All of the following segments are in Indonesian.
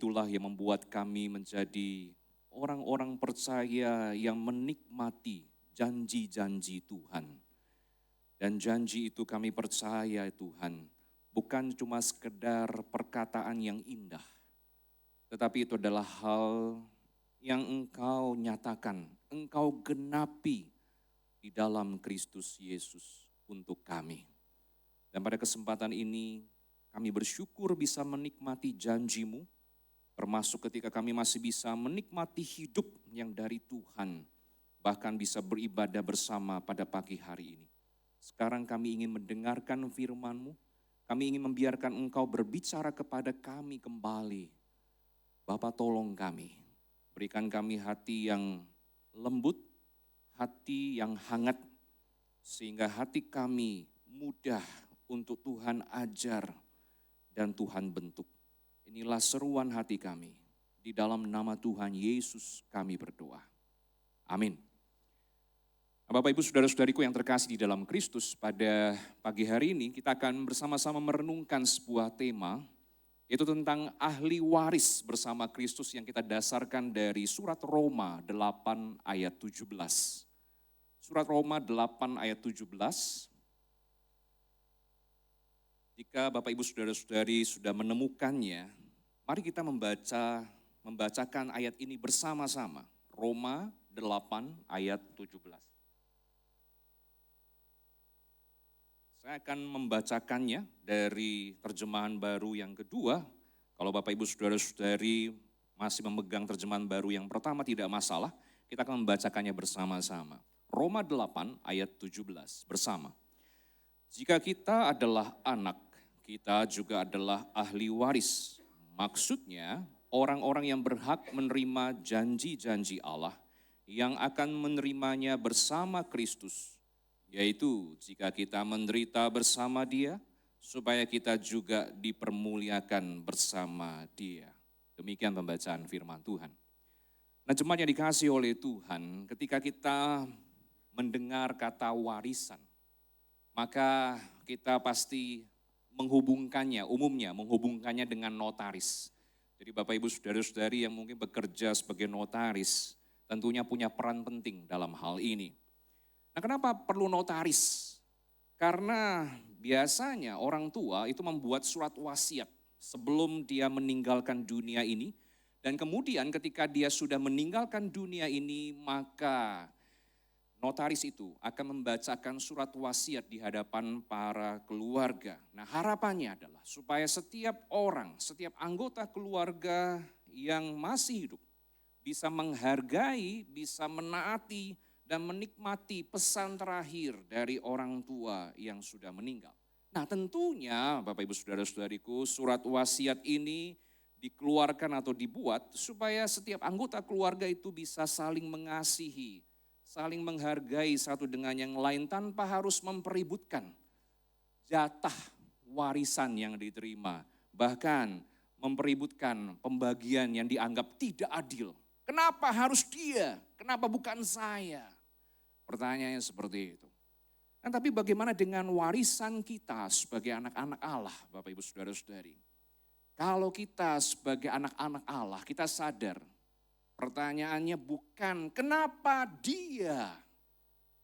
Itulah yang membuat kami menjadi orang-orang percaya yang menikmati janji-janji Tuhan. Dan janji itu kami percaya Tuhan, bukan cuma sekedar perkataan yang indah, tetapi itu adalah hal yang Engkau nyatakan, Engkau genapi di dalam Kristus Yesus untuk kami. Dan pada kesempatan ini kami bersyukur bisa menikmati janji-Mu, termasuk ketika kami masih bisa menikmati hidup yang dari Tuhan, bahkan bisa beribadah bersama pada pagi hari ini. Sekarang kami ingin mendengarkan firman-Mu, kami ingin membiarkan Engkau berbicara kepada kami kembali. Bapa, tolong kami, berikan kami hati yang lembut, hati yang hangat, sehingga hati kami mudah untuk Tuhan ajar dan Tuhan bentuk. Inilah seruan hati kami, di dalam nama Tuhan Yesus kami berdoa. Amin. Bapak Ibu Saudara-saudariku yang terkasih di dalam Kristus, pada pagi hari ini kita akan bersama-sama merenungkan sebuah tema, yaitu tentang ahli waris bersama Kristus yang kita dasarkan dari surat Roma 8 ayat 17. Surat Roma 8 ayat 17. Jika Bapak Ibu Saudara-saudari sudah menemukannya, mari kita membacakan ayat ini bersama-sama. Roma 8 ayat 17. Saya akan membacakannya dari terjemahan baru yang kedua. Kalau Bapak Ibu Saudara-saudari masih memegang terjemahan baru yang pertama tidak masalah, kita akan membacakannya bersama-sama. Roma 8 ayat 17 bersama. Jika kita adalah anak, kita juga adalah ahli waris. Maksudnya orang-orang yang berhak menerima janji-janji Allah yang akan menerimanya bersama Kristus. Yaitu jika kita menderita bersama Dia, supaya kita juga dipermuliakan bersama Dia. Demikian pembacaan firman Tuhan. Nah, jemaat yang dikasihi oleh Tuhan, ketika kita mendengar kata warisan, maka kita pasti umumnya menghubungkannya dengan notaris. Jadi Bapak Ibu Saudara-saudari yang mungkin bekerja sebagai notaris, tentunya punya peran penting dalam hal ini. Nah, kenapa perlu notaris? Karena biasanya orang tua itu membuat surat wasiat sebelum dia meninggalkan dunia ini. Dan kemudian ketika dia sudah meninggalkan dunia ini, maka notaris itu akan membacakan surat wasiat di hadapan para keluarga. Nah, harapannya adalah supaya setiap orang, setiap anggota keluarga yang masih hidup bisa menghargai, bisa menaati, dan menikmati pesan terakhir dari orang tua yang sudah meninggal. Nah, tentunya Bapak Ibu Saudara-saudariku, surat wasiat ini dikeluarkan atau dibuat supaya setiap anggota keluarga itu bisa saling mengasihi, saling menghargai satu dengan yang lain tanpa harus mempeributkan jatah warisan yang diterima. Bahkan mempeributkan pembagian yang dianggap tidak adil. Kenapa harus dia? Kenapa bukan saya? Pertanyaannya seperti itu. Nah, tapi bagaimana dengan warisan kita sebagai anak-anak Allah, Bapak Ibu Saudara-saudari? Kalau kita sebagai anak-anak Allah, kita sadar pertanyaannya bukan kenapa dia,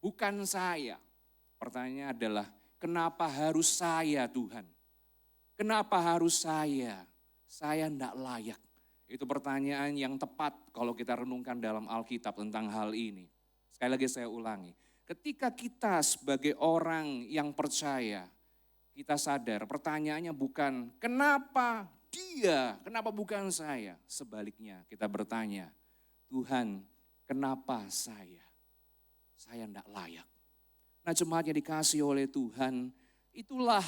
bukan saya. Pertanyaannya adalah kenapa harus saya Tuhan? Kenapa harus saya? Saya tidak layak. Itu pertanyaan yang tepat kalau kita renungkan dalam Alkitab tentang hal ini. Sekali lagi saya ulangi, ketika kita sebagai orang yang percaya, kita sadar pertanyaannya bukan kenapa dia, kenapa bukan saya. Sebaliknya kita bertanya, Tuhan kenapa saya? Saya tidak layak. Nah, jemaat yang dikasihi oleh Tuhan, itulah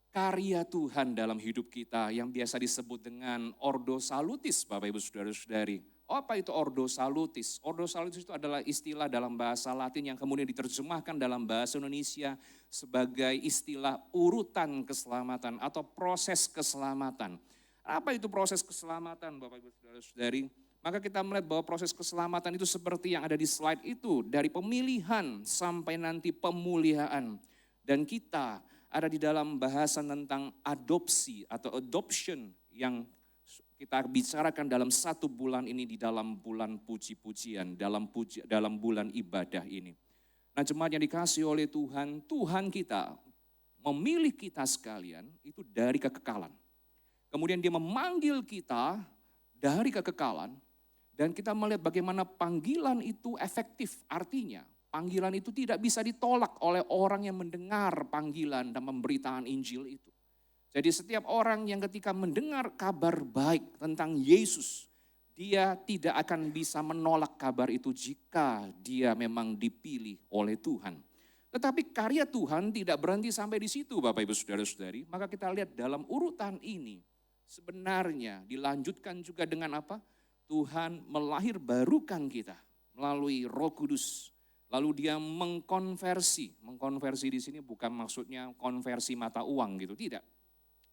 karya Tuhan dalam hidup kita yang biasa disebut dengan ordo salutis, Bapak Ibu Saudara-saudari. Apa itu ordo salutis? Ordo salutis itu adalah istilah dalam bahasa Latin yang kemudian diterjemahkan dalam bahasa Indonesia sebagai istilah urutan keselamatan atau proses keselamatan. Apa itu proses keselamatan, Bapak Ibu Saudara-saudari? Maka kita melihat bahwa proses keselamatan itu seperti yang ada di slide itu, dari pemilihan sampai nanti pemulihaan. Dan kita ada di dalam bahasan tentang adopsi atau adoption yang Kita bicarakan dalam 1 bulan ini di dalam bulan puji-pujian, dalam bulan ibadah ini. Nah, jemaat yang dikasihi oleh Tuhan, Tuhan kita memilih kita sekalian itu dari kekekalan. Kemudian dia memanggil kita dari kekekalan dan kita melihat bagaimana panggilan itu efektif. Artinya panggilan itu tidak bisa ditolak oleh orang yang mendengar panggilan dan pemberitaan Injil itu. Jadi setiap orang yang ketika mendengar kabar baik tentang Yesus, dia tidak akan bisa menolak kabar itu jika dia memang dipilih oleh Tuhan. Tetapi karya Tuhan tidak berhenti sampai di situ Bapak Ibu Saudara-saudari. Maka kita lihat dalam urutan ini sebenarnya dilanjutkan juga dengan apa? Tuhan melahirbarukan kita melalui Roh Kudus. Lalu dia mengkonversi. Mengkonversi di sini bukan maksudnya konversi mata uang gitu, tidak.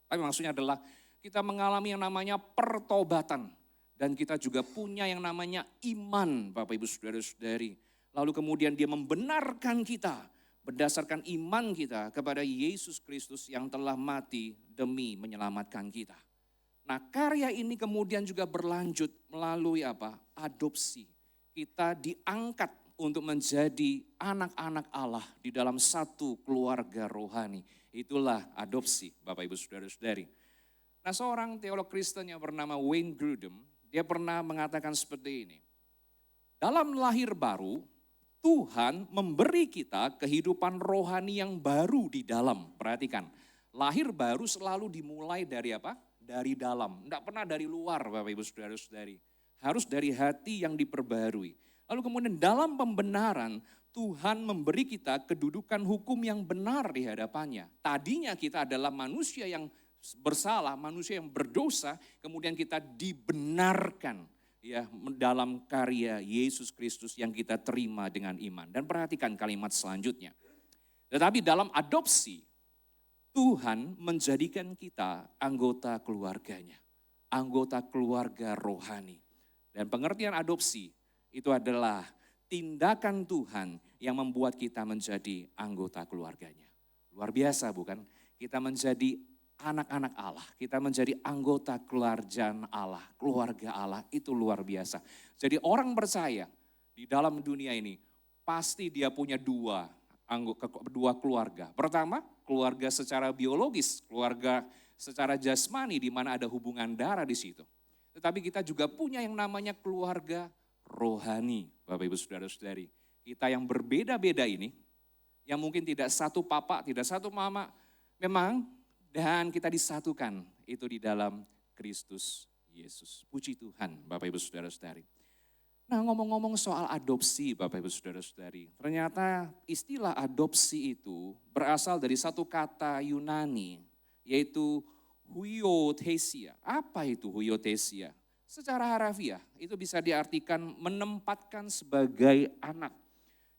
Tapi maksudnya adalah kita mengalami yang namanya pertobatan. Dan kita juga punya yang namanya iman Bapak Ibu Saudara-saudari. Lalu kemudian dia membenarkan kita berdasarkan iman kita kepada Yesus Kristus yang telah mati demi menyelamatkan kita. Nah, karya ini kemudian juga berlanjut melalui apa? Adopsi. Kita diangkat untuk menjadi anak-anak Allah di dalam satu keluarga rohani. Itulah adopsi Bapak Ibu Saudara-saudari. Nah, seorang teolog Kristen yang bernama Wayne Grudem, dia pernah mengatakan seperti ini. Dalam lahir baru, Tuhan memberi kita kehidupan rohani yang baru di dalam. Perhatikan, lahir baru selalu dimulai dari apa? Dari dalam. Tidak pernah dari luar Bapak Ibu Saudara-saudari. Harus dari hati yang diperbarui. Lalu kemudian dalam pembenaran, Tuhan memberi kita kedudukan hukum yang benar di hadapannya. Tadinya kita adalah manusia yang bersalah, manusia yang berdosa, kemudian kita dibenarkan ya dalam karya Yesus Kristus yang kita terima dengan iman. Dan perhatikan kalimat selanjutnya. Tetapi dalam adopsi, Tuhan menjadikan kita anggota keluarganya, anggota keluarga rohani. Dan pengertian adopsi itu adalah tindakan Tuhan yang membuat kita menjadi anggota keluarganya. Luar biasa bukan? Kita menjadi anak-anak Allah, kita menjadi anggota kerajaan Allah, keluarga Allah, itu luar biasa. Jadi orang percaya di dalam dunia ini pasti dia punya dua keluarga. Pertama, keluarga secara biologis, keluarga secara jasmani di mana ada hubungan darah di situ. Tetapi kita juga punya yang namanya keluarga rohani, Bapak Ibu Saudara-saudari. Kita yang berbeda-beda ini, yang mungkin tidak satu papa, tidak satu mama, memang dan kita disatukan itu di dalam Kristus Yesus. Puji Tuhan Bapak Ibu Saudara-saudari. Nah, ngomong-ngomong soal adopsi Bapak Ibu Saudara-saudari, ternyata istilah adopsi itu berasal dari satu kata Yunani, yaitu huiothesia. Apa itu huiothesia? Secara harafiah itu bisa diartikan menempatkan sebagai anak.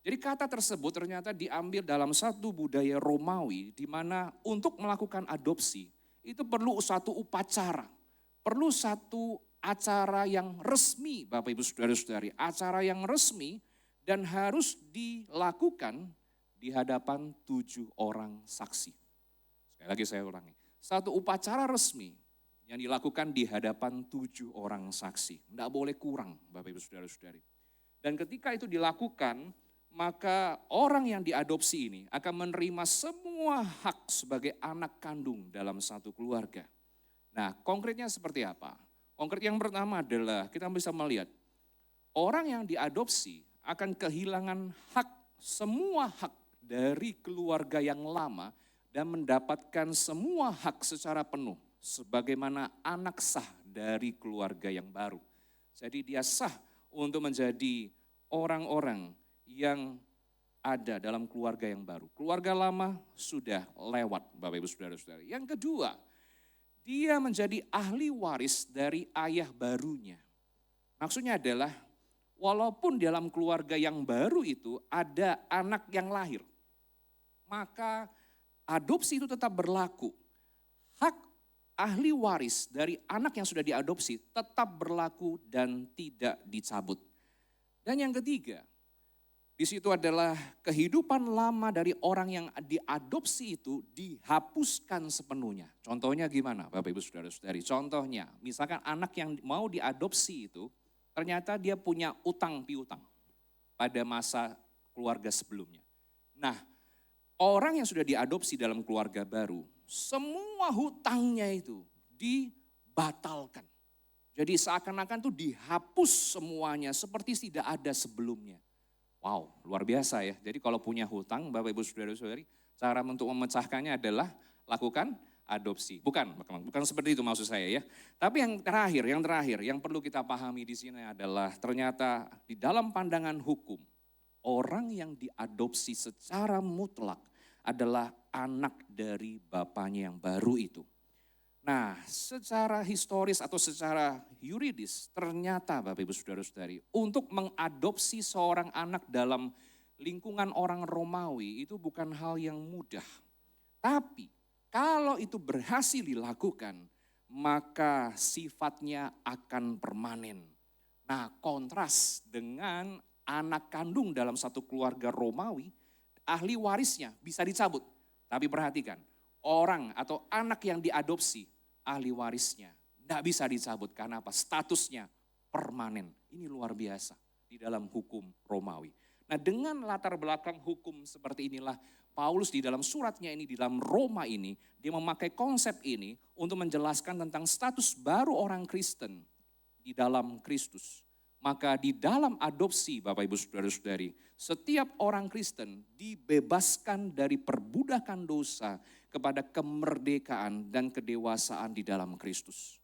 Jadi kata tersebut ternyata diambil dalam satu budaya Romawi di mana untuk melakukan adopsi itu perlu satu upacara. Perlu satu acara yang resmi Bapak Ibu Saudara-saudari. Acara yang resmi dan harus dilakukan di hadapan 7 orang saksi. Sekali lagi saya ulangi. Satu upacara resmi yang dilakukan di hadapan 7 orang saksi. Tidak boleh kurang Bapak Ibu Saudara-saudari. Dan ketika itu dilakukan, maka orang yang diadopsi ini akan menerima semua hak sebagai anak kandung dalam satu keluarga. Nah, konkretnya seperti apa? Konkret yang pertama adalah kita bisa melihat orang yang diadopsi akan kehilangan hak, semua hak dari keluarga yang lama dan mendapatkan semua hak secara penuh sebagaimana anak sah dari keluarga yang baru. Jadi dia sah untuk menjadi orang-orang yang ada dalam keluarga yang baru. Keluarga lama sudah lewat Bapak Ibu Saudara-saudara. Yang kedua, dia menjadi ahli waris dari ayah barunya. Maksudnya adalah walaupun dalam keluarga yang baru itu ada anak yang lahir, maka adopsi itu tetap berlaku. Hak ahli waris dari anak yang sudah diadopsi tetap berlaku dan tidak dicabut. Dan yang ketiga, Di situ adalah kehidupan lama dari orang yang diadopsi itu dihapuskan sepenuhnya. Contohnya gimana Bapak Ibu Saudara-saudari? Contohnya, misalkan anak yang mau diadopsi itu ternyata dia punya utang piutang pada masa keluarga sebelumnya. Nah, orang yang sudah diadopsi dalam keluarga baru, semua hutangnya itu dibatalkan. Jadi seakan-akan tuh dihapus semuanya seperti tidak ada sebelumnya. Wow, luar biasa ya. Jadi kalau punya hutang, Bapak Ibu Saudara-saudari, cara untuk memecahkannya adalah lakukan adopsi. Bukan seperti itu maksud saya ya. Tapi yang terakhir yang perlu kita pahami di sini adalah ternyata di dalam pandangan hukum, orang yang diadopsi secara mutlak adalah anak dari bapaknya yang baru itu. Nah, secara historis atau secara yuridis, ternyata Bapak Ibu Saudara-saudari, untuk mengadopsi seorang anak dalam lingkungan orang Romawi itu bukan hal yang mudah. Tapi kalau itu berhasil dilakukan, maka sifatnya akan permanen. Nah, kontras dengan anak kandung dalam satu keluarga Romawi, ahli warisnya bisa dicabut. Tapi perhatikan, orang atau anak yang diadopsi, ahli warisnya tidak bisa dicabut karena apa? Statusnya permanen. Ini luar biasa di dalam hukum Romawi. Nah, dengan latar belakang hukum seperti inilah Paulus di dalam suratnya ini, di dalam Roma ini, dia memakai konsep ini untuk menjelaskan tentang status baru orang Kristen di dalam Kristus. Maka di dalam adopsi Bapak Ibu Saudara-saudari, setiap orang Kristen dibebaskan dari perbudakan dosa kepada kemerdekaan dan kedewasaan di dalam Kristus.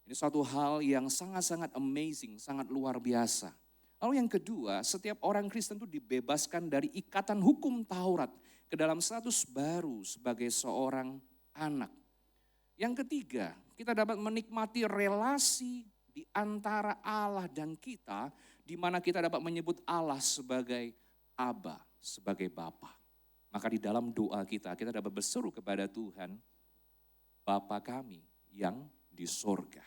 Ini suatu hal yang sangat-sangat amazing, sangat luar biasa. Lalu yang kedua, setiap orang Kristen itu dibebaskan dari ikatan hukum Taurat ke dalam status baru sebagai seorang anak. Yang ketiga, kita dapat menikmati relasi di antara Allah dan kita, di mana kita dapat menyebut Allah sebagai Aba, sebagai Bapa. Maka di dalam doa kita dapat berseru kepada Tuhan, Bapa kami yang di sorga.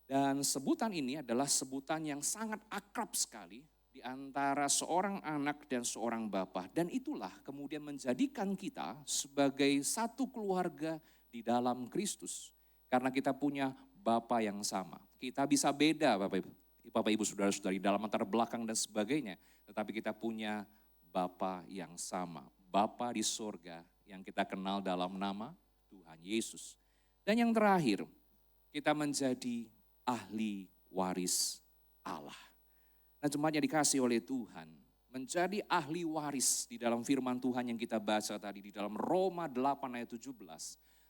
Dan sebutan ini adalah sebutan yang sangat akrab sekali di antara seorang anak dan seorang bapa. Dan itulah kemudian menjadikan kita sebagai satu keluarga di dalam Kristus. Karena kita punya Bapa yang sama. Kita bisa beda Bapak Ibu Saudara-saudari dalam latar belakang dan sebagainya. Tetapi kita punya Bapa yang sama. Bapa di sorga yang kita kenal dalam nama Tuhan Yesus. Dan yang terakhir, kita menjadi ahli waris Allah. Nah, jemaat yang dikasih oleh Tuhan, menjadi ahli waris di dalam firman Tuhan yang kita baca tadi di dalam Roma 8 ayat 17.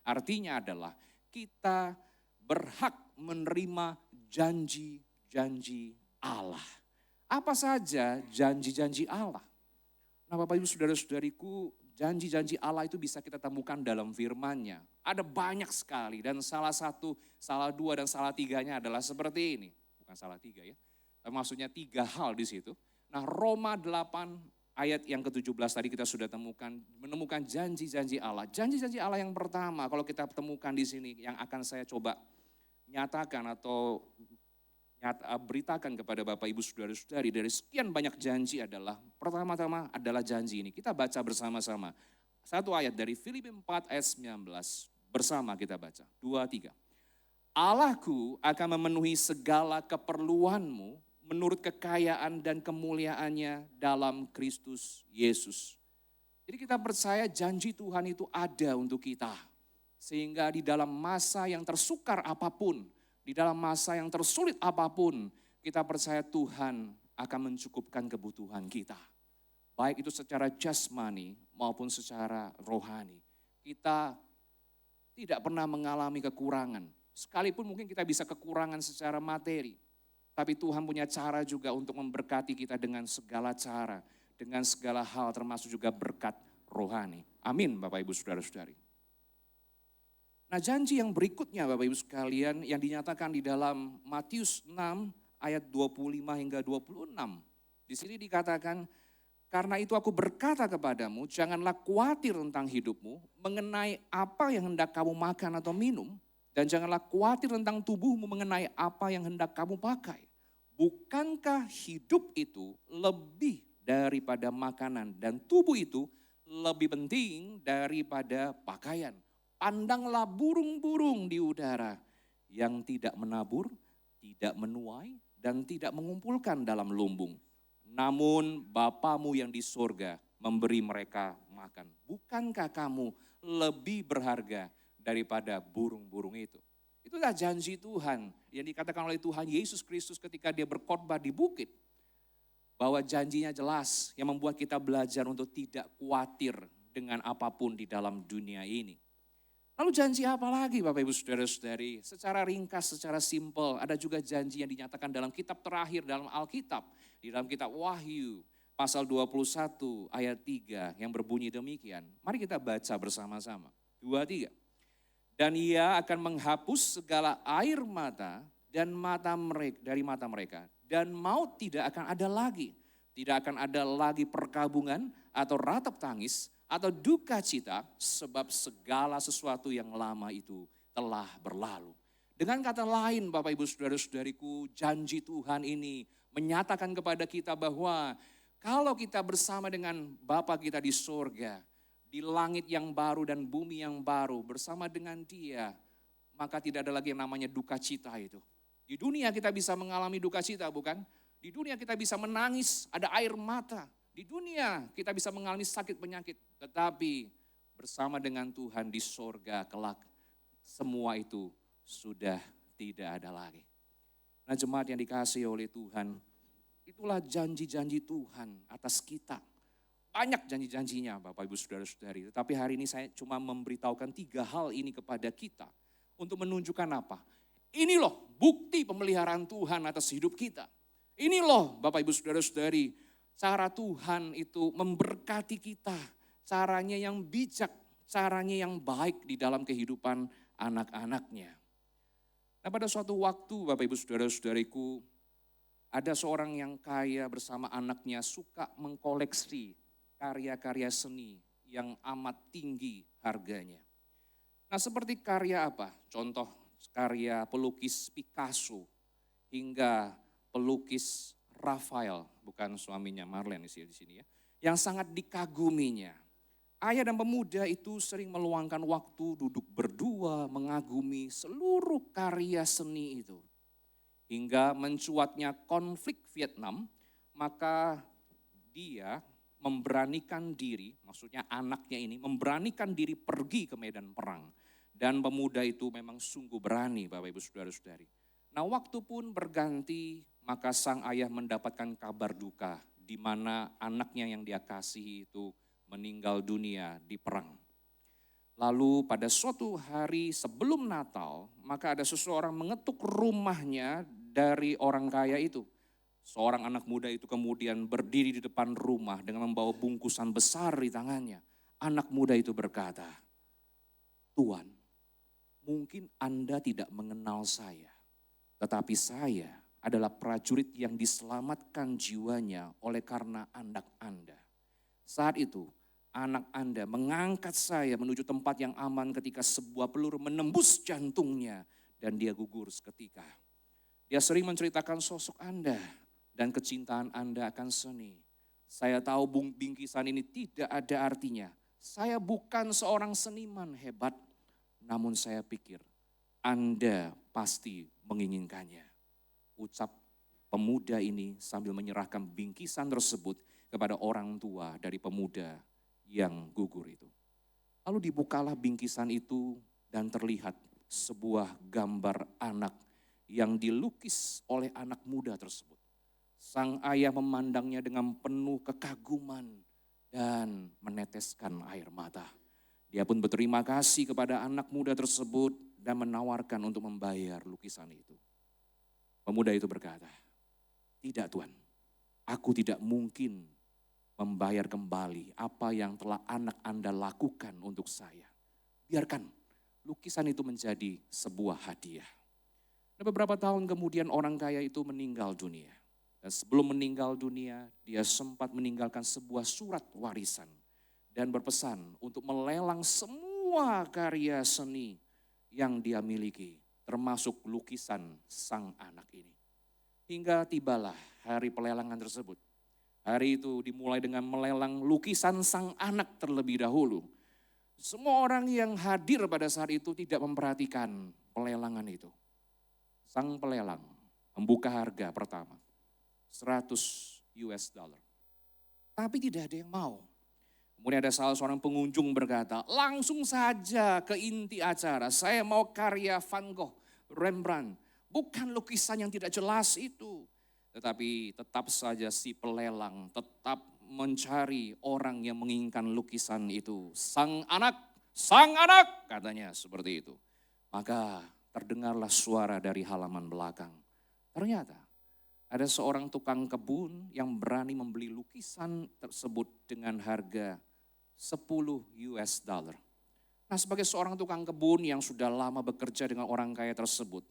Artinya adalah kita berhak menerima janji-janji Allah. Apa saja janji-janji Allah? Nah, Bapak Ibu Saudara-saudariku, janji-janji Allah itu bisa kita temukan dalam firman-Nya. Ada banyak sekali dan salah satu, salah dua dan salah tiganya adalah seperti ini. Bukan salah tiga ya, tapi maksudnya tiga hal di situ. Nah, Roma 8 ayat yang ke-17 tadi kita sudah menemukan janji-janji Allah. Janji-janji Allah yang pertama kalau kita temukan di sini yang akan saya coba nyatakan atau beritakan kepada Bapak Ibu Saudara-saudari dari sekian banyak janji adalah pertama-tama adalah janji ini. Kita baca bersama-sama. Satu ayat dari Filipi 4 ayat 19 bersama kita baca. 2, 3. Allahku akan memenuhi segala keperluanmu menurut kekayaan dan kemuliaannya dalam Kristus Yesus. Jadi kita percaya janji Tuhan itu ada untuk kita. Sehingga di dalam masa yang tersukar apapun, di dalam masa yang tersulit apapun, kita percaya Tuhan akan mencukupkan kebutuhan kita. Baik itu secara jasmani maupun secara rohani. Kita tidak pernah mengalami kekurangan. Sekalipun mungkin kita bisa kekurangan secara materi. Tapi Tuhan punya cara juga untuk memberkati kita dengan segala cara. Dengan segala hal termasuk juga berkat rohani. Amin Bapak Ibu Saudara-saudari. Nah, janji yang berikutnya Bapak Ibu sekalian yang dinyatakan di dalam Matius 6 ayat 25 hingga 26. Di sini dikatakan, karena itu aku berkata kepadamu, janganlah khawatir tentang hidupmu mengenai apa yang hendak kamu makan atau minum. Dan janganlah khawatir tentang tubuhmu mengenai apa yang hendak kamu pakai. bukankah hidup itu lebih daripada makanan dan tubuh itu lebih penting daripada pakaian. Pandanglah burung-burung di udara yang tidak menabur, tidak menuai, dan tidak mengumpulkan dalam lumbung. Namun Bapamu yang di sorga memberi mereka makan. Bukankah kamu lebih berharga daripada burung-burung itu? Itulah janji Tuhan yang dikatakan oleh Tuhan Yesus Kristus ketika dia berkhotbah di bukit. Bahwa janjinya jelas yang membuat kita belajar untuk tidak khawatir dengan apapun di dalam dunia ini. Lalu janji apa lagi Bapak Ibu Saudara-saudari? Secara ringkas, secara simpel, ada juga janji yang dinyatakan dalam kitab terakhir dalam Alkitab. Di dalam kitab Wahyu pasal 21 ayat 3 yang berbunyi demikian. Mari kita baca bersama-sama. 2, 3. Dan ia akan menghapus segala air mata dan dari mata mereka. Dan maut tidak akan ada lagi. Tidak akan ada lagi perkabungan atau ratap tangis atau duka cita sebab segala sesuatu yang lama itu telah berlalu. Dengan kata lain Bapak Ibu Saudara-saudariku, janji Tuhan ini menyatakan kepada kita bahwa kalau kita bersama dengan Bapa kita di sorga, di langit yang baru dan bumi yang baru bersama dengan Dia, maka tidak ada lagi yang namanya duka cita itu. Di dunia kita bisa mengalami duka cita bukan? Di dunia kita bisa menangis, ada air mata. Di dunia kita bisa mengalami sakit penyakit. Tetapi bersama dengan Tuhan di sorga kelak, semua itu sudah tidak ada lagi. Nah jemaat yang dikasihi oleh Tuhan, itulah janji-janji Tuhan atas kita. Banyak janji-janjinya Bapak Ibu Saudara-saudari. Tetapi hari ini saya cuma memberitahukan 3 hal ini kepada kita. Untuk menunjukkan apa? Ini loh bukti pemeliharaan Tuhan atas hidup kita. Ini loh Bapak Ibu Saudara-saudari, cara Tuhan itu memberkati kita. Caranya yang bijak, caranya yang baik di dalam kehidupan anak-anaknya. Nah pada suatu waktu Bapak Ibu Saudara-saudariku, ada seorang yang kaya bersama anaknya suka mengkoleksi karya-karya seni yang amat tinggi harganya. Nah seperti karya apa? Contoh karya pelukis Picasso hingga pelukis Raphael, bukan suaminya Marlene di sini ya, yang sangat dikaguminya. Ayah dan pemuda itu sering meluangkan waktu duduk berdua mengagumi seluruh karya seni itu. Hingga mencuatnya konflik Vietnam, maka dia memberanikan diri, maksudnya anaknya ini memberanikan diri pergi ke medan perang. Dan pemuda itu memang sungguh berani Bapak Ibu Saudara-saudari. Nah waktu pun berganti, maka sang ayah mendapatkan kabar duka di mana anaknya yang dia kasihi itu meninggal dunia di perang. Lalu pada suatu hari sebelum Natal, maka ada seseorang mengetuk rumahnya dari orang kaya itu. Seorang anak muda itu kemudian berdiri di depan rumah dengan membawa bungkusan besar di tangannya. Anak muda itu berkata, "Tuan, mungkin Anda tidak mengenal saya, tetapi saya adalah prajurit yang diselamatkan jiwanya oleh karena anak Anda. Saat itu anak Anda mengangkat saya menuju tempat yang aman ketika sebuah peluru menembus jantungnya dan dia gugur seketika. Dia sering menceritakan sosok Anda dan kecintaan Anda akan seni. Saya tahu bingkisan ini tidak ada artinya. Saya bukan seorang seniman hebat, namun saya pikir Anda pasti menginginkannya." Ucap pemuda ini sambil menyerahkan bingkisan tersebut kepada orang tua dari pemuda yang gugur itu. Lalu dibukalah bingkisan itu dan terlihat sebuah gambar anak yang dilukis oleh anak muda tersebut. Sang ayah memandangnya dengan penuh kekaguman dan meneteskan air mata. Dia pun berterima kasih kepada anak muda tersebut dan menawarkan untuk membayar lukisan itu. Pemuda itu berkata, "Tidak Tuan, aku tidak mungkin membayar kembali apa yang telah anak Anda lakukan untuk saya. Biarkan lukisan itu menjadi sebuah hadiah." Dan beberapa tahun kemudian orang kaya itu meninggal dunia. Dan sebelum meninggal dunia, dia sempat meninggalkan sebuah surat warisan dan berpesan untuk melelang semua karya seni yang dia miliki, termasuk lukisan sang anak ini. hingga tibalah hari pelelangan tersebut. Hari itu dimulai dengan melelang lukisan sang anak terlebih dahulu. Semua orang yang hadir pada saat itu tidak memperhatikan pelelangan itu. Sang pelelang membuka harga pertama, 100 US dollar. Tapi tidak ada yang mau. Kemudian ada salah seorang pengunjung berkata, langsung saja ke inti acara, saya mau karya Van Gogh, Rembrandt, bukan lukisan yang tidak jelas itu. Tetapi tetap saja si pelelang tetap mencari orang yang menginginkan lukisan itu. Sang anak katanya seperti itu. Maka terdengarlah suara dari halaman belakang. Ternyata ada seorang tukang kebun yang berani membeli lukisan tersebut dengan harga 10 US dollar. Nah, sebagai seorang tukang kebun yang sudah lama bekerja dengan orang kaya tersebut,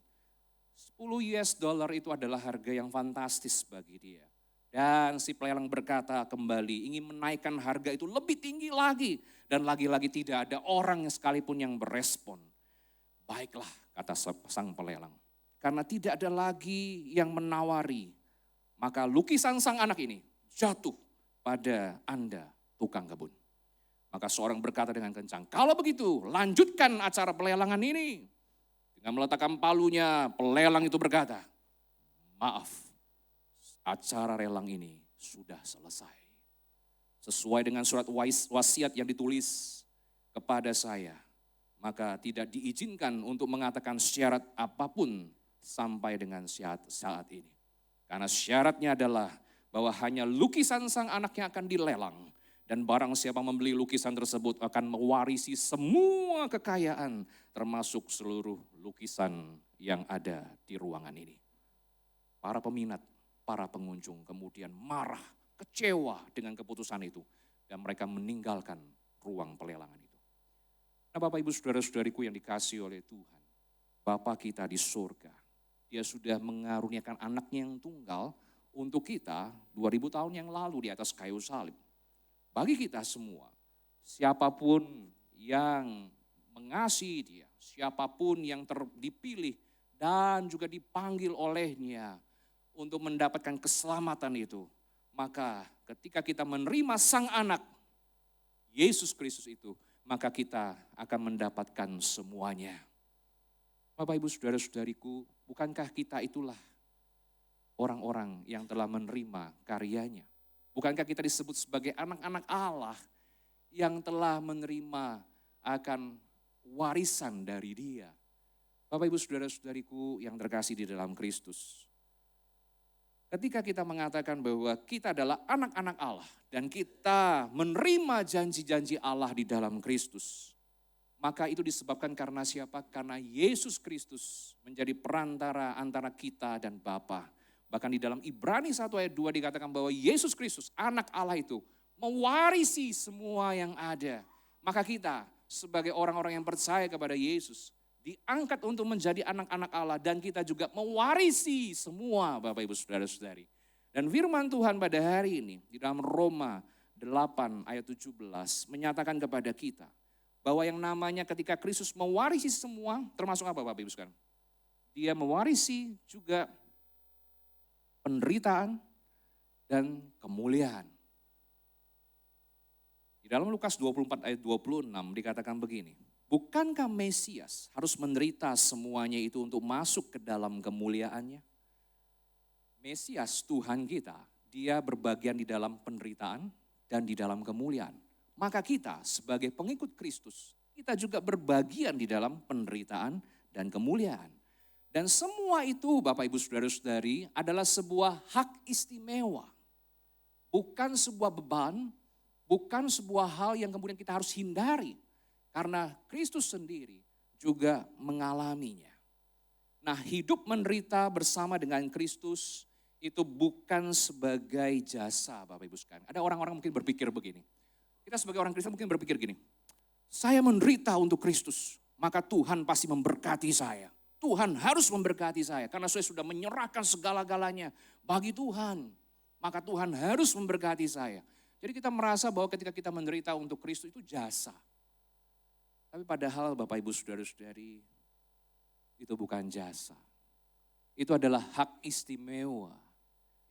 10 US dollar itu adalah harga yang fantastis bagi dia. Dan si pelelang berkata kembali ingin menaikkan harga itu lebih tinggi lagi. Dan lagi-lagi tidak ada orang sekalipun yang berespon. Baiklah, kata sang pelelang. Karena tidak ada lagi yang menawari, maka lukisan sang anak ini jatuh pada Anda tukang kebun. Maka seorang berkata dengan kencang, kalau begitu lanjutkan acara pelelangan ini. Dengan meletakkan palunya, pelelang itu berkata, maaf, acara lelang ini sudah selesai. Sesuai dengan surat wasiat yang ditulis kepada saya, maka tidak diizinkan untuk mengatakan syarat apapun sampai dengan saat ini. Karena syaratnya adalah bahwa hanya lukisan sang anak yang akan dilelang. Dan barang siapa membeli lukisan tersebut akan mewarisi semua kekayaan termasuk seluruh lukisan yang ada di ruangan ini. Para peminat, para pengunjung kemudian marah, kecewa dengan keputusan itu. Dan mereka meninggalkan ruang pelelangan itu. Nah, Bapak Ibu Saudara-saudariku yang dikasihi oleh Tuhan. Bapa kita di surga, Dia sudah mengaruniakan anaknya yang tunggal untuk kita 2000 tahun yang lalu di atas kayu salib. Bagi kita semua, siapapun yang mengasihi Dia, siapapun yang dipilih dan juga dipanggil olehnya untuk mendapatkan keselamatan itu, maka ketika kita menerima sang anak, Yesus Kristus itu, maka kita akan mendapatkan semuanya. Bapak Ibu Saudara-saudariku, bukankah kita itulah orang-orang yang telah menerima karyanya? Bukankah kita disebut sebagai anak-anak Allah yang telah menerima akan warisan dari Dia? Bapak Ibu Saudara-saudariku yang terkasih di dalam Kristus. Ketika kita mengatakan bahwa kita adalah anak-anak Allah dan kita menerima janji-janji Allah di dalam Kristus, maka itu disebabkan karena siapa? Karena Yesus Kristus menjadi perantara antara kita dan Bapa. Bahkan di dalam Ibrani 1 ayat 2 dikatakan bahwa Yesus Kristus, anak Allah itu, mewarisi semua yang ada. Maka kita sebagai orang-orang yang percaya kepada Yesus, diangkat untuk menjadi anak-anak Allah dan kita juga mewarisi semua Bapak Ibu Saudara-saudari. Dan firman Tuhan pada hari ini di dalam Roma 8 ayat 17 menyatakan kepada kita bahwa yang namanya ketika Kristus mewarisi semua, termasuk apa Bapak Ibu sekarang? Dia mewarisi juga penderitaan dan kemuliaan. Di dalam Lukas 24 ayat 26 dikatakan begini, bukankah Mesias harus menderita semuanya itu untuk masuk ke dalam kemuliaannya? Mesias Tuhan kita, Dia berbagian di dalam penderitaan dan di dalam kemuliaan. Maka kita sebagai pengikut Kristus, kita juga berbagian di dalam penderitaan dan kemuliaan. Dan semua itu Bapak Ibu Saudara-saudari adalah sebuah hak istimewa. Bukan sebuah beban, bukan sebuah hal yang kemudian kita harus hindari. Karena Kristus sendiri juga mengalaminya. Nah, hidup menderita bersama dengan Kristus itu bukan sebagai jasa Bapak Ibu sekalian. Ada orang-orang mungkin berpikir begini. Kita sebagai orang Kristen mungkin berpikir gini. Saya menderita untuk Kristus, maka Tuhan pasti memberkati saya. Tuhan harus memberkati saya karena saya sudah menyerahkan segala-galanya bagi Tuhan. Maka Tuhan harus memberkati saya. Jadi kita merasa bahwa ketika kita menderita untuk Kristus itu jasa. Tapi padahal Bapak Ibu Saudara-saudari itu bukan jasa. Itu adalah hak istimewa.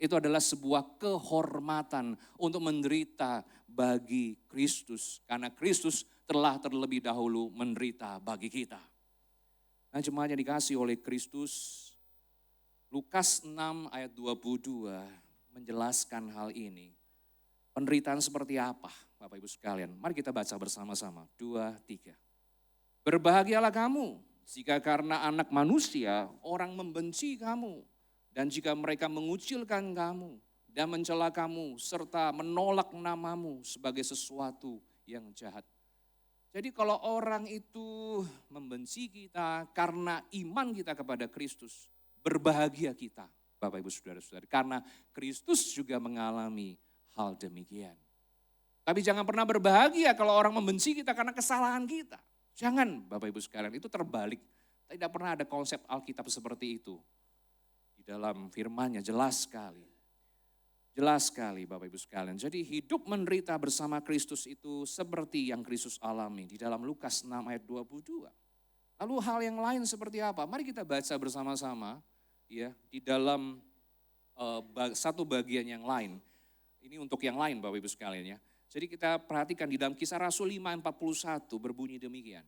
Itu adalah sebuah kehormatan untuk menderita bagi Kristus. Karena Kristus telah terlebih dahulu menderita bagi kita. Nah, jemaat yang dikasihi oleh Kristus, Lukas 6 ayat 22 menjelaskan hal ini. Penderitaan seperti apa Bapak Ibu sekalian? Mari kita baca bersama-sama. 2, 3. Berbahagialah kamu jika karena anak manusia orang membenci kamu. Dan jika mereka mengucilkan kamu dan mencela kamu serta menolak namamu sebagai sesuatu yang jahat. Jadi kalau orang itu membenci kita karena iman kita kepada Kristus, berbahagia kita Bapak Ibu Saudara-saudari. Karena Kristus juga mengalami hal demikian. Tapi jangan pernah berbahagia kalau orang membenci kita karena kesalahan kita. Jangan Bapak Ibu sekalian, itu terbalik. Tidak pernah ada konsep Alkitab seperti itu. Di dalam firman-Nya jelas sekali. Jelas sekali Bapak Ibu sekalian. Jadi hidup menderita bersama Kristus itu seperti yang Kristus alami di dalam Lukas 6 ayat 22. Lalu hal yang lain seperti apa? Mari kita baca bersama-sama ya di dalam satu bagian yang lain. Ini untuk yang lain Bapak Ibu sekalian ya. Jadi kita perhatikan di dalam Kisah Rasul 5:41 berbunyi demikian.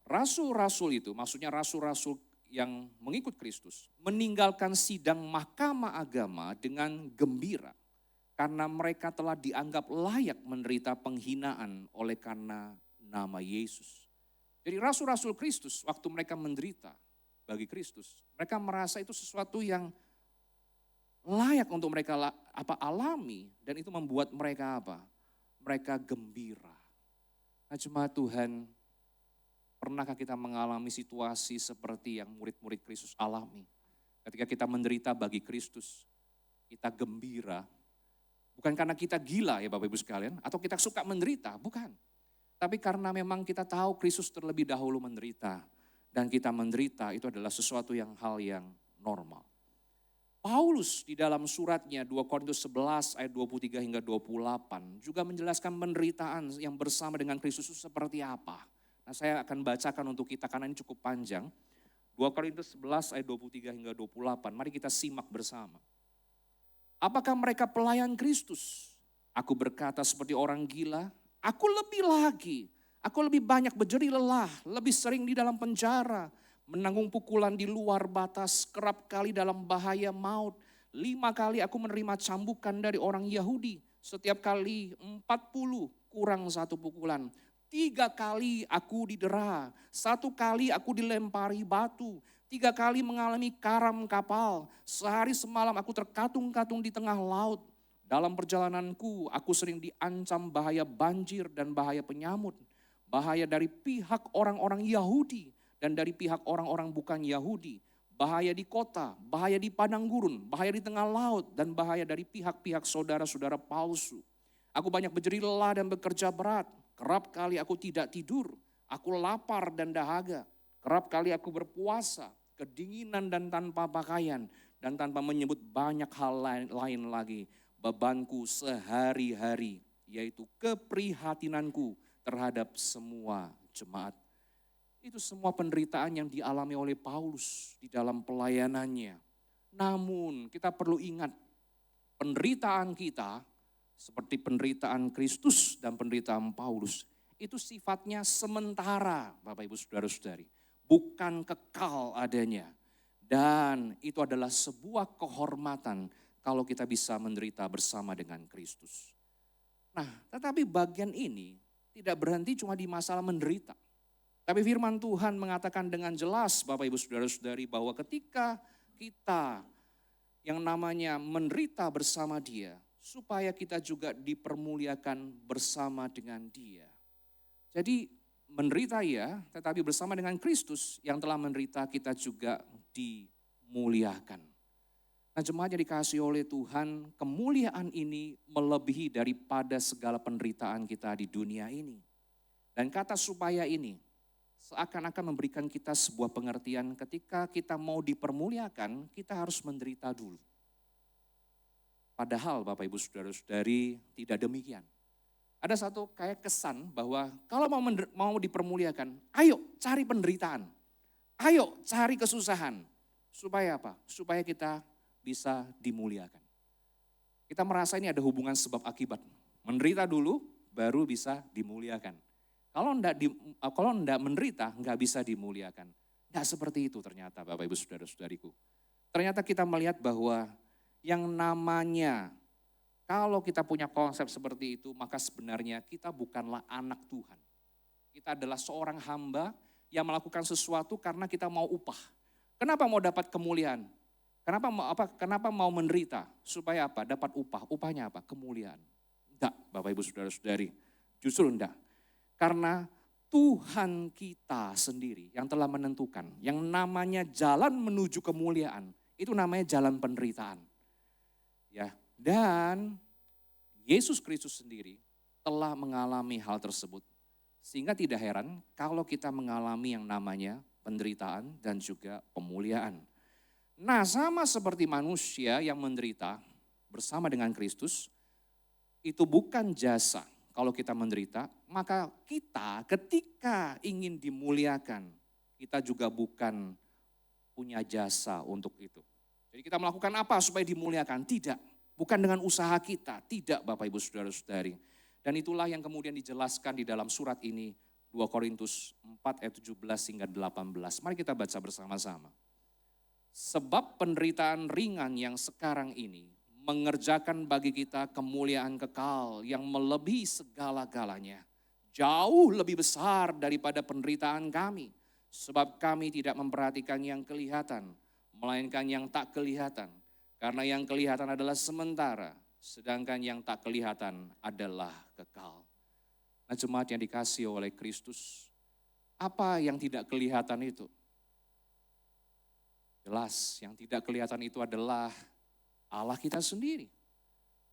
Rasul-rasul itu, maksudnya rasul-rasul yang mengikut Kristus, meninggalkan sidang mahkamah agama dengan gembira. Karena mereka telah dianggap layak menderita penghinaan oleh karena nama Yesus. Jadi rasul-rasul Kristus waktu mereka menderita bagi Kristus, mereka merasa itu sesuatu yang layak untuk mereka alami, dan itu membuat mereka apa? Mereka gembira. Nah, jemaat Tuhan, pernahkah kita mengalami situasi seperti yang murid-murid Kristus alami? Ketika kita menderita bagi Kristus, kita gembira. Bukan karena kita gila ya Bapak Ibu sekalian, atau kita suka menderita, bukan. Tapi karena memang kita tahu Kristus terlebih dahulu menderita. Dan kita menderita itu adalah sesuatu hal yang normal. Paulus di dalam suratnya 2 Korintus 11 ayat 23 hingga 28 juga menjelaskan penderitaan yang bersama dengan Kristus itu seperti apa. Nah, saya akan bacakan untuk kita karena ini cukup panjang. 2 Korintus 11 ayat 23 hingga 28. Mari kita simak bersama. Apakah mereka pelayan Kristus? Aku berkata seperti orang gila. Aku lebih lagi. Aku lebih banyak berjeri lelah, lebih sering di dalam penjara, menanggung pukulan di luar batas, kerap kali dalam bahaya maut. 5 kali aku menerima cambukan dari orang Yahudi. Setiap kali 40 kurang 1 pukulan. 3 kali aku didera. 1 kali aku dilempari batu. 3 kali mengalami karam kapal. Sehari semalam aku terkatung-katung di tengah laut. Dalam perjalananku aku sering diancam bahaya banjir dan bahaya penyamut. Bahaya dari pihak orang-orang Yahudi dan dari pihak orang-orang bukan Yahudi. Bahaya di kota, bahaya di padang gurun, bahaya di tengah laut, dan bahaya dari pihak-pihak saudara-saudara palsu. Aku banyak berjeri lelah dan bekerja berat. Kerap kali aku tidak tidur, aku lapar dan dahaga. Kerap kali aku berpuasa, kedinginan dan tanpa pakaian, dan tanpa menyebut banyak hal lain lagi. Bebanku sehari-hari, yaitu keprihatinanku terhadap semua jemaat. Itu semua penderitaan yang dialami oleh Paulus di dalam pelayanannya. Namun kita perlu ingat, penderitaan kita seperti penderitaan Kristus dan penderitaan Paulus, itu sifatnya sementara Bapak Ibu Saudara-saudari. Bukan kekal adanya. Dan itu adalah sebuah kehormatan kalau kita bisa menderita bersama dengan Kristus. Nah, tetapi bagian ini tidak berhenti cuma di masalah menderita. Tapi firman Tuhan mengatakan dengan jelas Bapak Ibu Saudara-saudari bahwa ketika kita yang namanya menderita bersama Dia, supaya kita juga dipermuliakan bersama dengan Dia. Jadi menderita ya, tetapi bersama dengan Kristus yang telah menderita kita juga dimuliakan. Nah, jemaat yang dikasihi oleh Tuhan, kemuliaan ini melebihi daripada segala penderitaan kita di dunia ini. Dan kata supaya ini seakan-akan memberikan kita sebuah pengertian ketika kita mau dipermuliakan, kita harus menderita dulu. Padahal Bapak Ibu Saudara-saudari tidak demikian. Ada satu kayak kesan bahwa kalau mau dipermuliakan, ayo cari penderitaan, ayo cari kesusahan. Supaya apa? Supaya kita bisa dimuliakan. Kita merasa ini ada hubungan sebab akibat. Menderita dulu, baru bisa dimuliakan. Kalau enggak menderita, enggak bisa dimuliakan. Enggak seperti itu ternyata Bapak Ibu Saudara-saudariku. Ternyata kita melihat bahwa yang namanya, kalau kita punya konsep seperti itu, maka sebenarnya kita bukanlah anak Tuhan. Kita adalah seorang hamba yang melakukan sesuatu karena kita mau upah. Kenapa mau dapat kemuliaan? Kenapa mau menderita? Supaya apa? Dapat upah. Upahnya apa? Kemuliaan. Enggak, Bapak Ibu Saudara-saudari. Justru enggak. Karena Tuhan kita sendiri yang telah menentukan, yang namanya jalan menuju kemuliaan, itu namanya jalan penderitaan. Ya, dan Yesus Kristus sendiri telah mengalami hal tersebut. Sehingga tidak heran kalau kita mengalami yang namanya penderitaan dan juga pemuliaan. Nah, sama seperti manusia yang menderita bersama dengan Kristus, itu bukan jasa. Kalau kita menderita, maka kita ketika ingin dimuliakan, kita juga bukan punya jasa untuk itu. Jadi kita melakukan apa supaya dimuliakan? Tidak, bukan dengan usaha kita, tidak Bapak Ibu Saudara-saudari. Dan itulah yang kemudian dijelaskan di dalam surat ini, 2 Korintus 4 ayat 17 hingga 18. Mari kita baca bersama-sama. Sebab penderitaan ringan yang sekarang ini mengerjakan bagi kita kemuliaan kekal yang melebihi segala-galanya. Jauh lebih besar daripada penderitaan kami. Sebab kami tidak memperhatikan yang kelihatan, melainkan yang tak kelihatan. Karena yang kelihatan adalah sementara, sedangkan yang tak kelihatan adalah kekal. Nah, jemaat yang dikasihi oleh Kristus, apa yang tidak kelihatan itu? Jelas, yang tidak kelihatan itu adalah Allah kita sendiri.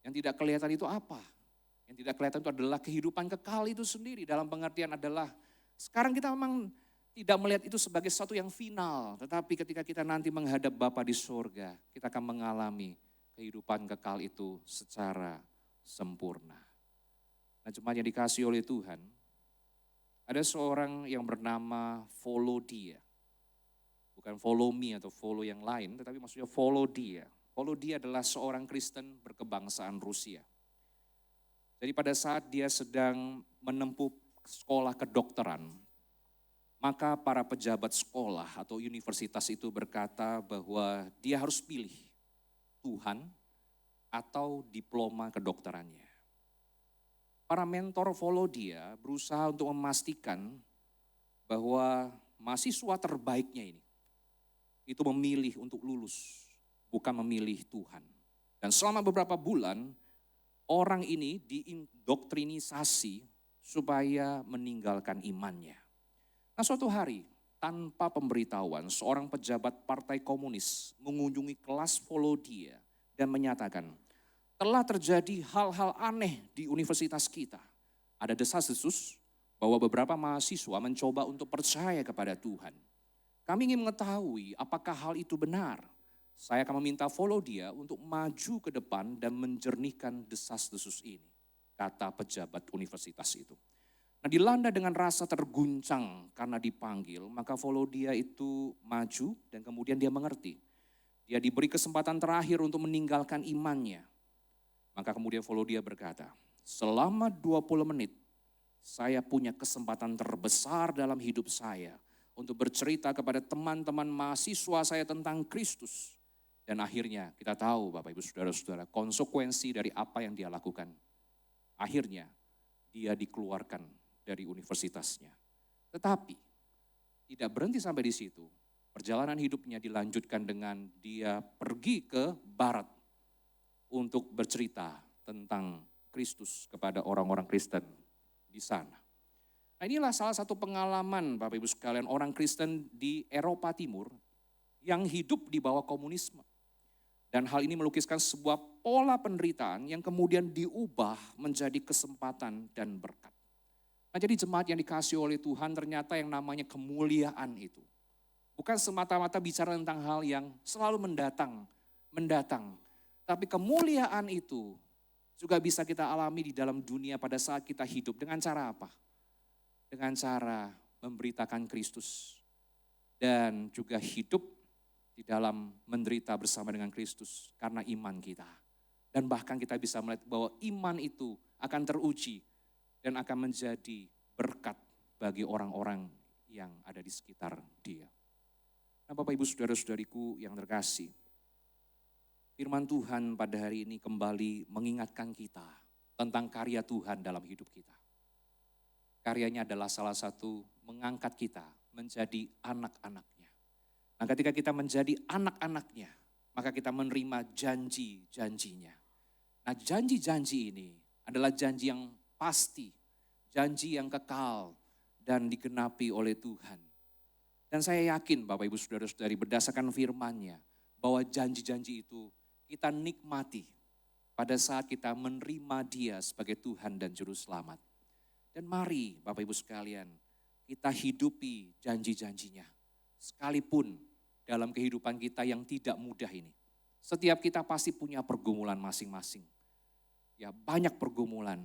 Yang tidak kelihatan itu apa? Yang tidak kelihatan itu adalah kehidupan kekal itu sendiri. Dalam pengertian adalah, sekarang kita memang tidak melihat itu sebagai sesuatu yang final. Tetapi ketika kita nanti menghadap Bapa di surga, kita akan mengalami kehidupan kekal itu secara sempurna. Nah, jemaat yang dikasihi oleh Tuhan, ada seorang yang bernama Volodya. Bukan follow me atau follow yang lain, tetapi maksudnya follow dia. Follow dia adalah seorang Kristen berkebangsaan Rusia. Jadi pada saat dia sedang menempuh sekolah kedokteran, maka para pejabat sekolah atau universitas itu berkata bahwa dia harus pilih Tuhan atau diploma kedokterannya. Para mentor follow dia berusaha untuk memastikan bahwa mahasiswa terbaiknya ini itu memilih untuk lulus, bukan memilih Tuhan. Dan selama beberapa bulan, orang ini diindoktrinisasi supaya meninggalkan imannya. Nah, suatu hari, tanpa pemberitahuan, seorang pejabat partai komunis mengunjungi kelas Volodya dan menyatakan, telah terjadi hal-hal aneh di universitas kita. Ada desas-desus bahwa beberapa mahasiswa mencoba untuk percaya kepada Tuhan. Kami ingin mengetahui apakah hal itu benar. Saya akan meminta Volodya untuk maju ke depan dan menjernihkan desas-desus ini, kata pejabat universitas itu. Nah, dilanda dengan rasa terguncang karena dipanggil, maka Volodya itu maju dan kemudian dia mengerti. Dia diberi kesempatan terakhir untuk meninggalkan imannya. Maka kemudian Volodya berkata, selama 20 menit saya punya kesempatan terbesar dalam hidup saya untuk bercerita kepada teman-teman mahasiswa saya tentang Kristus. Dan akhirnya kita tahu Bapak Ibu Saudara-saudara konsekuensi dari apa yang dia lakukan. Akhirnya dia dikeluarkan dari universitasnya. Tetapi tidak berhenti sampai di situ. Perjalanan hidupnya dilanjutkan dengan dia pergi ke barat untuk bercerita tentang Kristus kepada orang-orang Kristen di sana. Nah, inilah salah satu pengalaman Bapak Ibu sekalian orang Kristen di Eropa Timur yang hidup di bawah komunisme. Dan hal ini melukiskan sebuah pola penderitaan yang kemudian diubah menjadi kesempatan dan berkat. Nah, jadi jemaat yang dikasihi oleh Tuhan, ternyata yang namanya kemuliaan itu bukan semata-mata bicara tentang hal yang selalu mendatang. Tapi kemuliaan itu juga bisa kita alami di dalam dunia pada saat kita hidup. Dengan cara apa? Dengan cara memberitakan Kristus dan juga hidup di dalam menderita bersama dengan Kristus karena iman kita. Dan bahkan kita bisa melihat bahwa iman itu akan teruji dan akan menjadi berkat bagi orang-orang yang ada di sekitar dia. Nah, Bapak Ibu Saudara-saudariku yang terkasih, firman Tuhan pada hari ini kembali mengingatkan kita tentang karya Tuhan dalam hidup kita. Karyanya adalah salah satu mengangkat kita menjadi anak-anaknya. Nah, ketika kita menjadi anak-anaknya, maka kita menerima janji-janjinya. Nah, janji-janji ini adalah janji yang pasti, janji yang kekal dan digenapi oleh Tuhan. Dan saya yakin Bapak Ibu Saudara-saudari berdasarkan firman-Nya bahwa janji-janji itu kita nikmati pada saat kita menerima Dia sebagai Tuhan dan Juru Selamat. Dan mari Bapak Ibu sekalian, kita hidupi janji-janjinya. Sekalipun dalam kehidupan kita yang tidak mudah ini. Setiap kita pasti punya pergumulan masing-masing. Ya, banyak pergumulan,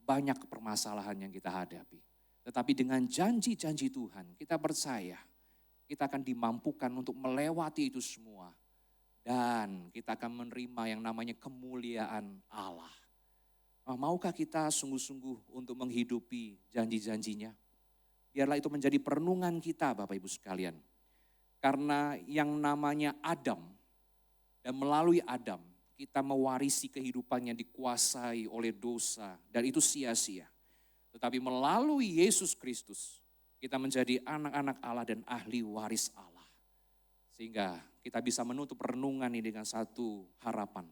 banyak permasalahan yang kita hadapi. Tetapi dengan janji-janji Tuhan, kita percaya kita akan dimampukan untuk melewati itu semua. Dan kita akan menerima yang namanya kemuliaan Allah. Maukah kita sungguh-sungguh untuk menghidupi janji-janjinya? Biarlah itu menjadi perenungan kita Bapak Ibu sekalian. Karena yang namanya Adam, dan melalui Adam kita mewarisi kehidupan yang dikuasai oleh dosa dan itu sia-sia. Tetapi melalui Yesus Kristus kita menjadi anak-anak Allah dan ahli waris Allah. Sehingga kita bisa menutup renungan ini dengan satu harapan.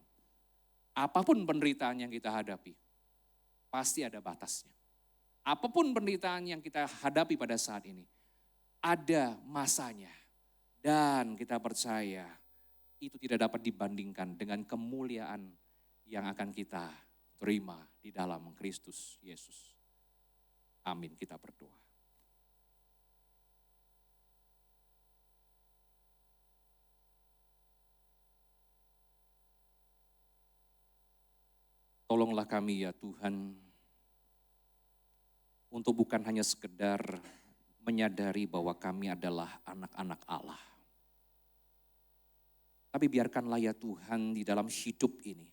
Apapun penderitaan yang kita hadapi, pasti ada batasnya. Apapun penderitaan yang kita hadapi pada saat ini, ada masanya. Dan kita percaya itu tidak dapat dibandingkan dengan kemuliaan yang akan kita terima di dalam Kristus Yesus. Amin, kita berdoa. Tolonglah kami ya Tuhan, untuk bukan hanya sekedar menyadari bahwa kami adalah anak-anak Allah. Tapi biarkanlah ya Tuhan di dalam hidup ini,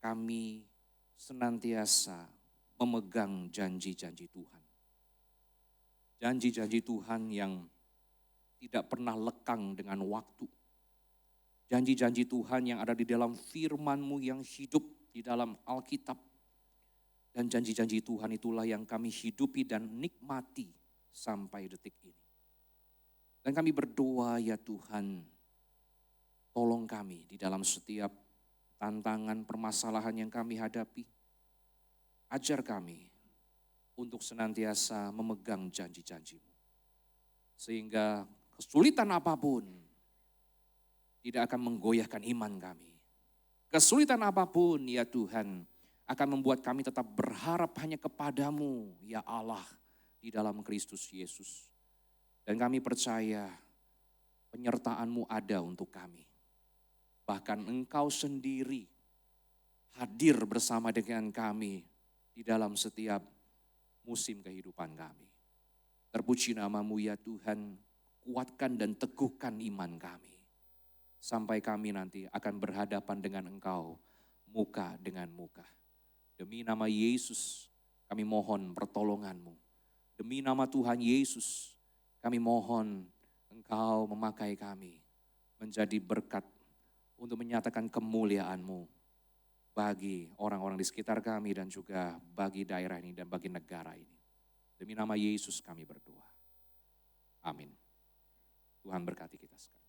kami senantiasa memegang janji-janji Tuhan. Janji-janji Tuhan yang tidak pernah lekang dengan waktu. Janji-janji Tuhan yang ada di dalam firman-Mu yang hidup di dalam Alkitab. Dan janji-janji Tuhan itulah yang kami hidupi dan nikmati sampai detik ini. Dan kami berdoa ya Tuhan, tolong kami di dalam setiap tantangan permasalahan yang kami hadapi. Ajar kami untuk senantiasa memegang janji-janji-Mu. Sehingga kesulitan apapun tidak akan menggoyahkan iman kami. Kesulitan apapun ya Tuhan akan membuat kami tetap berharap hanya kepadamu ya Allah di dalam Kristus Yesus. Dan kami percaya penyertaan-Mu ada untuk kami. Bahkan Engkau sendiri hadir bersama dengan kami di dalam setiap musim kehidupan kami. Terpuji nama-Mu ya Tuhan, kuatkan dan teguhkan iman kami. Sampai kami nanti akan berhadapan dengan Engkau muka dengan muka. Demi nama Yesus kami mohon pertolongan-Mu. Demi nama Tuhan Yesus kami mohon Engkau memakai kami menjadi berkat untuk menyatakan kemuliaan-Mu bagi orang-orang di sekitar kami dan juga bagi daerah ini dan bagi negara ini. Demi nama Yesus kami berdoa. Amin. Tuhan berkati kita sekalian.